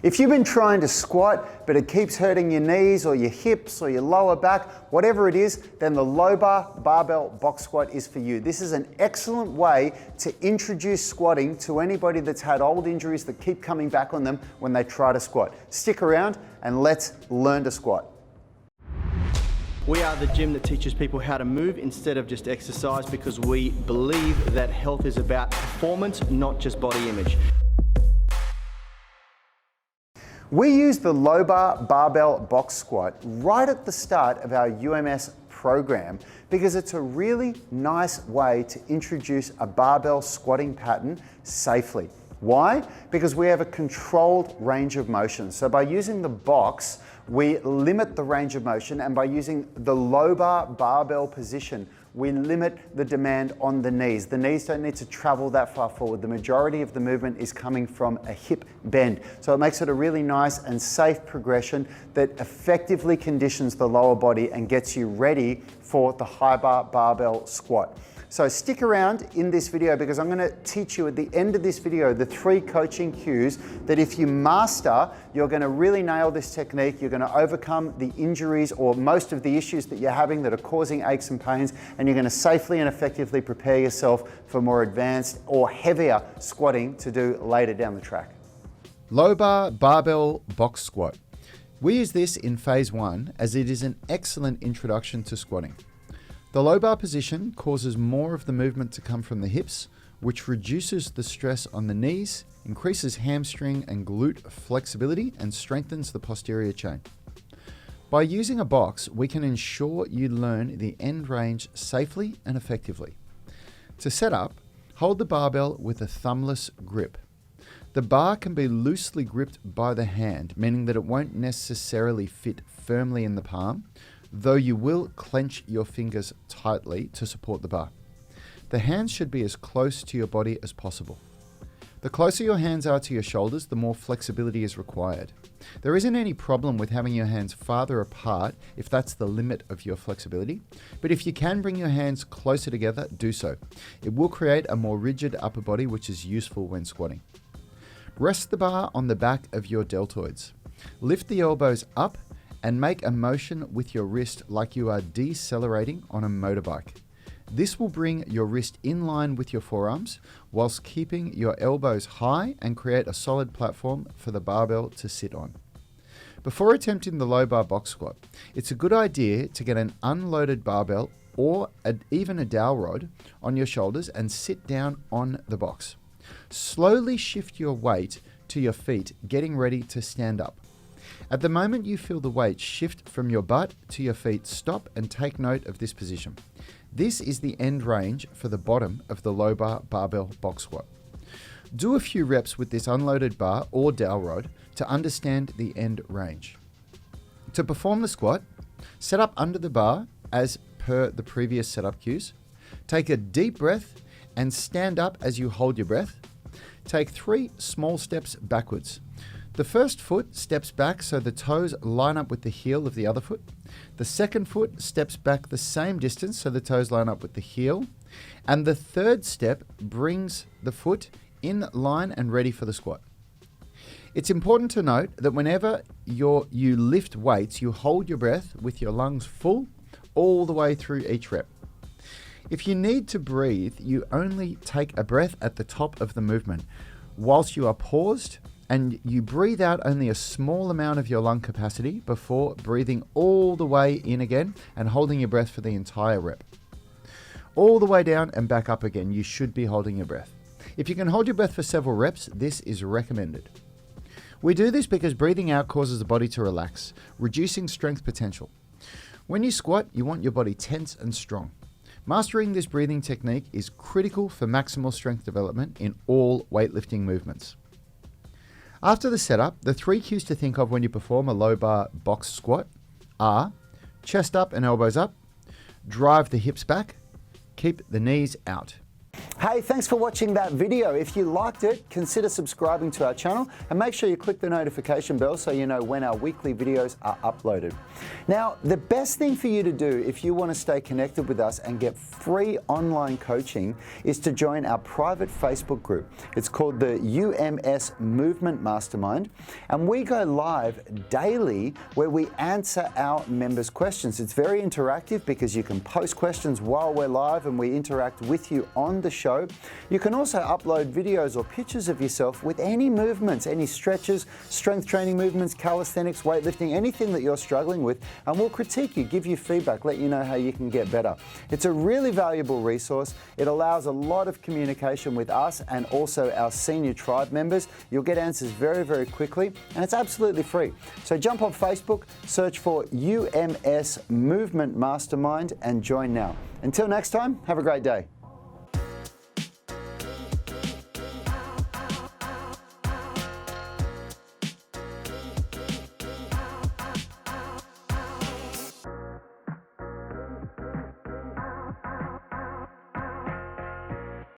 If you've been trying to squat, but it keeps hurting your knees or your hips or your lower back, whatever it is, then the low bar barbell box squat is for you. This is an excellent way to introduce squatting to anybody that's had old injuries that keep coming back on them when they try to squat. Stick around and let's learn to squat. We are the gym that teaches people how to move instead of just exercise, because we believe that health is about performance, not just body image. We use the low bar barbell box squat right at the start of our UMS program because it's a really nice way to introduce a barbell squatting pattern safely. Why? Because we have a controlled range of motion. So by using the box, we limit the range of motion, and by using the low bar barbell position, we limit the demand on the knees. The knees don't need to travel that far forward. The majority of the movement is coming from a hip bend. So it makes it a really nice and safe progression that effectively conditions the lower body and gets you ready for the high bar barbell squat. So stick around in this video because I'm going to teach you at the end of this video the 3 coaching cues that if you master, you're going to really nail this technique. You're going to overcome the injuries or most of the issues that you're having that are causing aches and pains, and you're going to safely and effectively prepare yourself for more advanced or heavier squatting to do later down the track. Low bar barbell box squat. We use this in phase 1 as it is an excellent introduction to squatting. The low bar position causes more of the movement to come from the hips, which reduces the stress on the knees, increases hamstring and glute flexibility, and strengthens the posterior chain. By using a box, we can ensure you learn the end range safely and effectively. To set up, hold the barbell with a thumbless grip. The bar can be loosely gripped by the hand, meaning that it won't necessarily fit firmly in the palm, though you will clench your fingers tightly to support the bar. The hands should be as close to your body as possible. The closer your hands are to your shoulders, the more flexibility is required. There isn't any problem with having your hands farther apart if that's the limit of your flexibility, but if you can bring your hands closer together, do so. It will create a more rigid upper body, which is useful when squatting. Rest the bar on the back of your deltoids. Lift the elbows up and make a motion with your wrist like you are decelerating on a motorbike. This will bring your wrist in line with your forearms whilst keeping your elbows high and create a solid platform for the barbell to sit on. Before attempting the low bar box squat, it's a good idea to get an unloaded barbell or even a dowel rod on your shoulders and sit down on the box. Slowly shift your weight to your feet, getting ready to stand up. At the moment you feel the weight shift from your butt to your feet, stop and take note of this position. This is the end range for the bottom of the low bar barbell box squat. Do a few reps with this unloaded bar or dowel rod to understand the end range. To perform the squat, set up under the bar as per the previous setup cues. Take a deep breath and stand up as you hold your breath. Take 3 small steps backwards. The first foot steps back so the toes line up with the heel of the other foot. The second foot steps back the same distance so the toes line up with the heel. And the third step brings the foot in line and ready for the squat. It's important to note that whenever you lift weights, you hold your breath with your lungs full all the way through each rep. If you need to breathe, you only take a breath at the top of the movement whilst you are paused, and you breathe out only a small amount of your lung capacity before breathing all the way in again and holding your breath for the entire rep. All the way down and back up again, you should be holding your breath. If you can hold your breath for several reps, this is recommended. We do this because breathing out causes the body to relax, reducing strength potential. When you squat, you want your body tense and strong. Mastering this breathing technique is critical for maximal strength development in all weightlifting movements. After the setup, the 3 cues to think of when you perform a low bar box squat are chest up and elbows up, drive the hips back, keep the knees out. Hey, thanks for watching that video. If you liked it, consider subscribing to our channel and make sure you click the notification bell so you know when our weekly videos are uploaded. Now, the best thing for you to do if you want to stay connected with us and get free online coaching is to join our private Facebook group. It's called the UMS Movement Mastermind, and we go live daily where we answer our members' questions. It's very interactive because you can post questions while we're live and we interact with you on the show. You can also upload videos or pictures of yourself with any movements, any stretches, strength training movements, calisthenics, weightlifting, anything that you're struggling with, and we'll critique you, give you feedback, let you know how you can get better. It's a really valuable resource. It allows a lot of communication with us and also our senior tribe members. You'll get answers very, very quickly, and it's absolutely free. So jump on Facebook, search for UMS Movement Mastermind and join now. Until next time, have a great day.